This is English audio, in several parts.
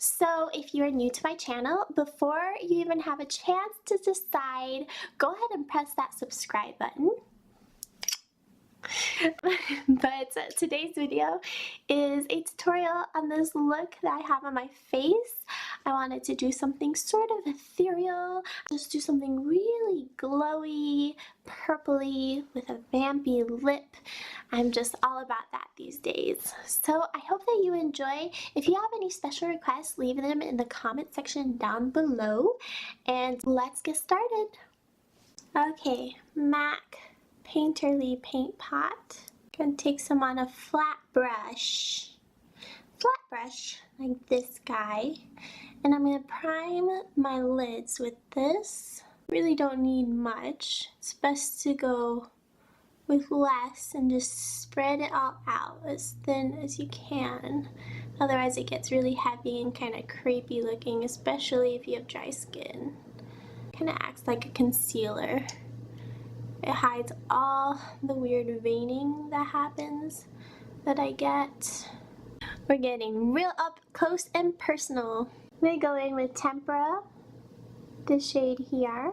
So if you're new to my channel, before you even have a chance to decide, go ahead and press that subscribe button. But today's video is a tutorial on this look that I have on my face. I wanted to do something sort of ethereal, just do something really glowy, purpley with a vampy lip. I'm just all about that these days. So I hope that you enjoy. If you have any special requests, leave them in the comment section down below, and let's get started. Okay, MAC Painterly paint pot. Gonna take some on a flat brush like this guy, and I'm gonna prime my lids with this. Really don't need much. It's best to go with less and just spread it all out as thin as you can. Otherwise it gets really heavy and kind of crepey looking, especially if you have dry skin. Kind of acts like a concealer. It hides all the weird veining that happens that I get. We're getting real up close and personal. I'm going to go in with Tempera, the shade here.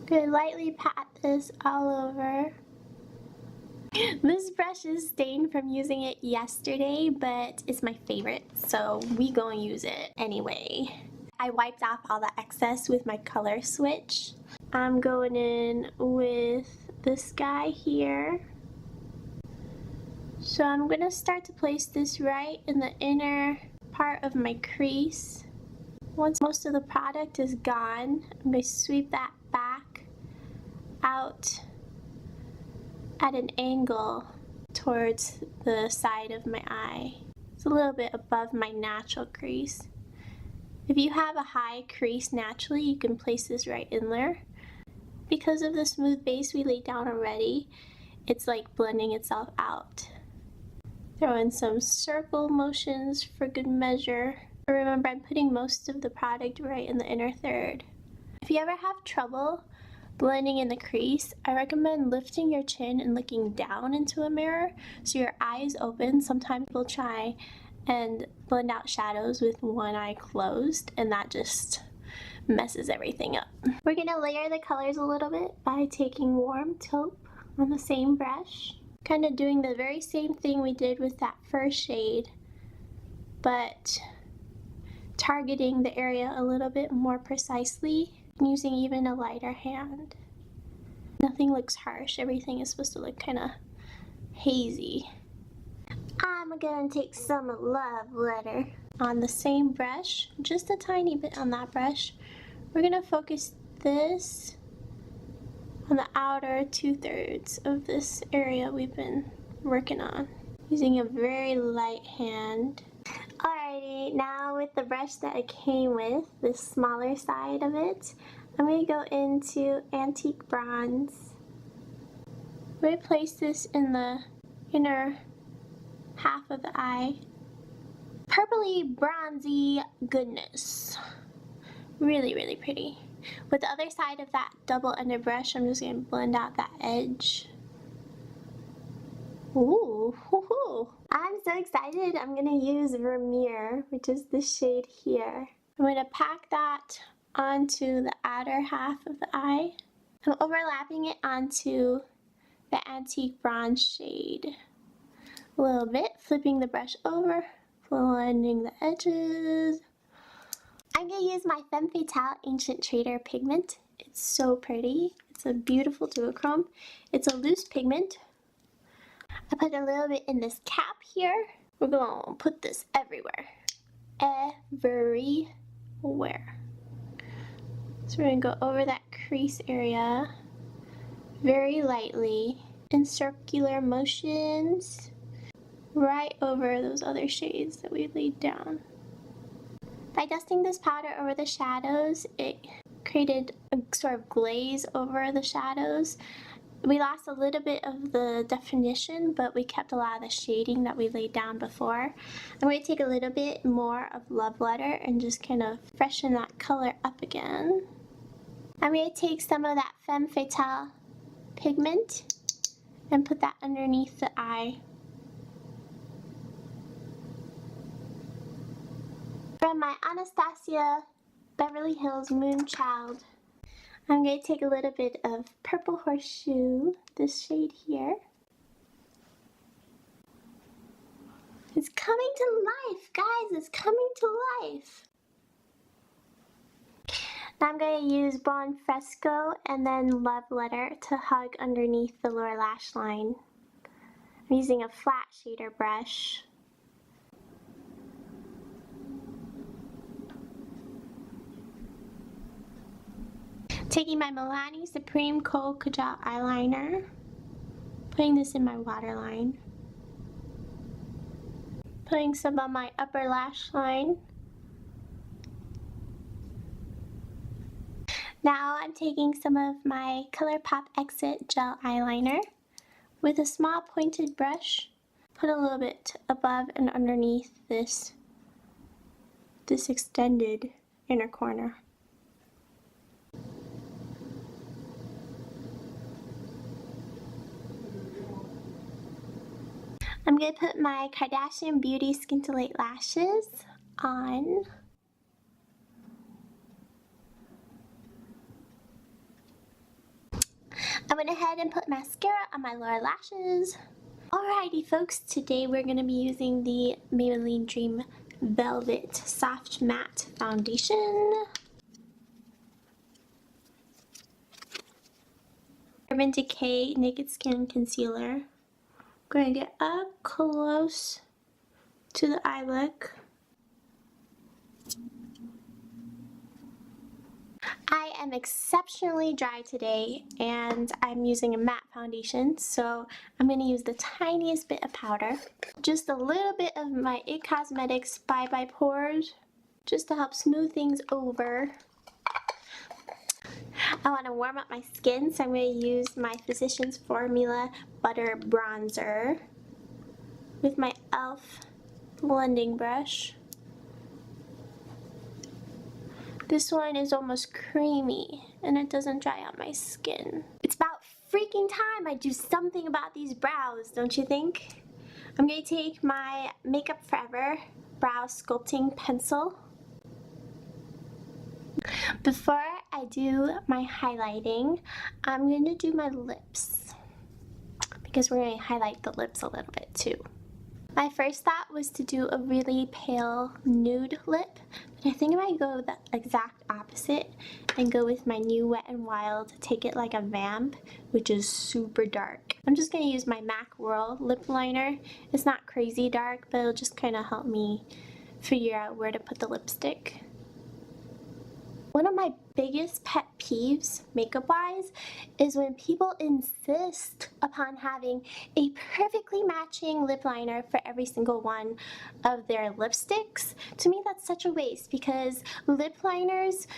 Going to lightly pat this all over. This brush is stained from using it yesterday, but it's my favorite, so we gonna use it anyway. I wiped off all the excess with my color switch. I'm going in with this guy here. So I'm going to start to place this right in the inner part of my crease. Once most of the product is gone, I'm going to sweep that back out at an angle towards the side of my eye. It's a little bit above my natural crease. If you have a high crease naturally, you can place this right in there. Because of the smooth base we laid down already, it's like blending itself out. Throw in some circle motions for good measure. Remember, I'm putting most of the product right in the inner third. If you ever have trouble blending in the crease, I recommend lifting your chin and looking down into a mirror so your eye is open. Sometimes people try and blend out shadows with one eye closed, and that just messes everything up. We're gonna layer the colors a little bit by taking warm taupe on the same brush, kind of doing the very same thing we did with that first shade, but targeting the area a little bit more precisely, using even a lighter hand. Nothing looks harsh, everything is supposed to look kind of hazy. I'm gonna take some love letter on the same brush, just a tiny bit on that brush. We're gonna focus this on the outer 2/3 of this area we've been working on, using a very light hand. Alrighty, now with the brush that I came with, the smaller side of it, I'm gonna go into Antique Bronze. I'm gonna place this in the inner half of the eye. Purpley bronzy goodness. Really, really pretty. With the other side of that double ended brush, I'm just going to blend out that edge. Ooh, hoo-hoo. I'm so excited. I'm going to use Vermeer, which is the shade here. I'm going to pack that onto the outer half of the eye. I'm overlapping it onto the Antique Bronze shade a little bit, flipping the brush over, blending the edges. I'm going to use my Femme Fatale Ancient Trader pigment. It's so pretty. It's a beautiful duochrome. It's a loose pigment. I put a little bit in this cap here. We're going to put this everywhere. Everywhere. So we're going to go over that crease area very lightly in circular motions right over those other shades that we laid down. By dusting this powder over the shadows, it created a sort of glaze over the shadows. We lost a little bit of the definition, but we kept a lot of the shading that we laid down before. I'm going to take a little bit more of Love Letter and just kind of freshen that color up again. I'm going to take some of that Femme Fatale pigment and put that underneath the eye. From my Anastasia Beverly Hills Moonchild, I'm going to take a little bit of Purple Horseshoe, this shade here. It's coming to life, guys, it's coming to life. Now I'm going to use Bon Fresco and then Love Letter to hug underneath the lower lash line. I'm using a flat shader brush. Taking my Milani Supreme Kohl Kajal eyeliner, putting this in my waterline. Putting some on my upper lash line. Now I'm taking some of my ColourPop Exit gel eyeliner with a small pointed brush. Put a little bit above and underneath this extended inner corner. I'm going to put my Kardashian Beauty Scintillate lashes on. I went ahead and put mascara on my lower lashes. Alrighty folks, today we're going to be using the Maybelline Dream Velvet Soft Matte Foundation. Urban Decay Naked Skin Concealer. I'm going to get up close to the eye look. I am exceptionally dry today and I'm using a matte foundation, so I'm going to use the tiniest bit of powder. Just a little bit of my IT Cosmetics Bye Bye Pores, just to help smooth things over. I want to warm up my skin, so I'm going to use my Physicians Formula Butter Bronzer with my e.l.f. blending brush. This one is almost creamy and it doesn't dry out my skin. It's about freaking time I do something about these brows, don't you think? I'm going to take my Makeup Forever Brow Sculpting Pencil. Before I do my highlighting, I'm going to do my lips because we're going to highlight the lips a little bit too. My first thought was to do a really pale nude lip, but I think I might go the exact opposite and go with my new Wet n Wild Take It Like a Vamp, which is super dark. I'm just going to use my MAC Whirl lip liner. It's not crazy dark, but it'll just kind of help me figure out where to put the lipstick. One of my biggest pet peeves, makeup-wise, is when people insist upon having a perfectly matching lip liner for every single one of their lipsticks. To me, that's such a waste because lip liners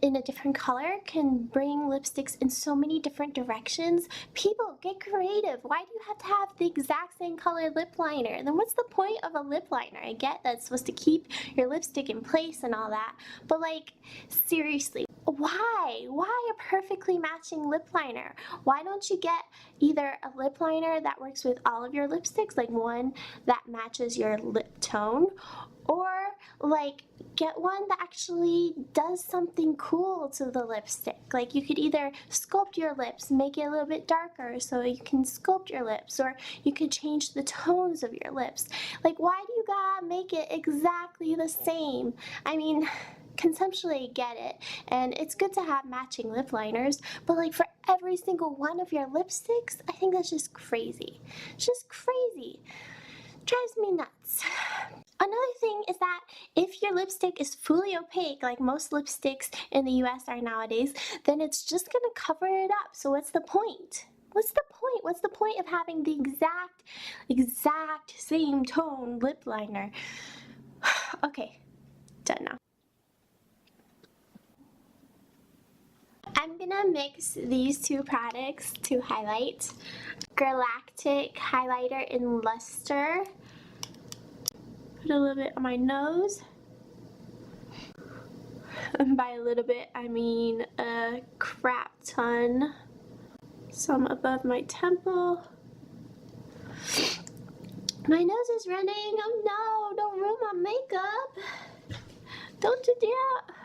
in a different color can bring lipsticks in so many different directions. People, get creative. Why do you have to have the exact same color lip liner? And then what's the point of a lip liner? I get that it's supposed to keep your lipstick in place and all that, but like, seriously, why? Why a perfectly matching lip liner? Why don't you get either a lip liner that works with all of your lipsticks, like one that matches your lip tone, or like get one that actually does something cool to the lipstick. Like you could either sculpt your lips, make it a little bit darker so you can sculpt your lips, or you could change the tones of your lips. Like, why do you gotta make it exactly the same? I mean, conceptually get it, and it's good to have matching lip liners, but like for every single one of your lipsticks, I think that's just crazy. It's just crazy. Drives me nuts. Another thing is that if your lipstick is fully opaque, like most lipsticks in the US are nowadays, then it's just gonna cover it up. So what's the point? What's the point? What's the point of having the exact same tone lip liner? Okay, done now. I'm gonna mix these two products to highlight. Galactic highlighter in Luster. Put a little bit on my nose. And by a little bit, I mean a crap ton. Some above my temple. My nose is running. Oh no, don't ruin my makeup. Don't you dare!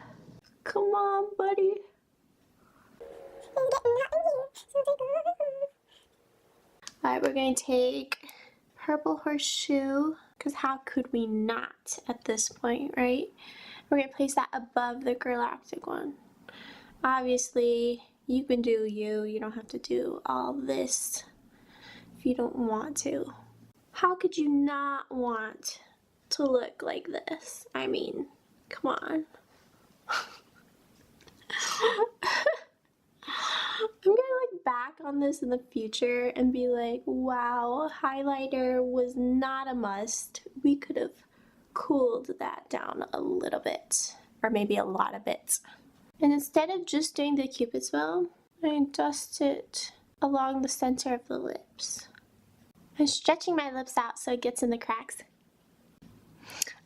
Come on, buddy. Alright, we're going to take purple horseshoe, because how could we not at this point, right? We're going to place that above the galactic one. Obviously, you can do you don't have to do all this if you don't want to. How could you not want to look like this? I mean, come on. I'm gonna look back on this in the future and be like, wow, highlighter was not a must. We could have cooled that down a little bit, or maybe a lot of it. And instead of just doing the Cupid's bow, I dust it along the center of the lips. I'm stretching my lips out so it gets in the cracks.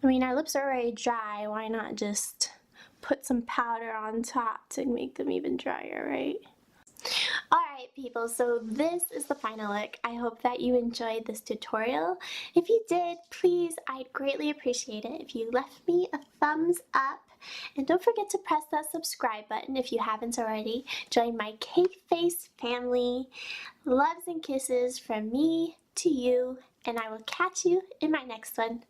I mean, our lips are already dry, why not just put some powder on top to make them even drier, right? Alright people, so this is the final look. I hope that you enjoyed this tutorial. If you did, please, I'd greatly appreciate it if you left me a thumbs up. And don't forget to press that subscribe button if you haven't already. Join my Cake Face family. Loves and kisses from me to you, and I will catch you in my next one.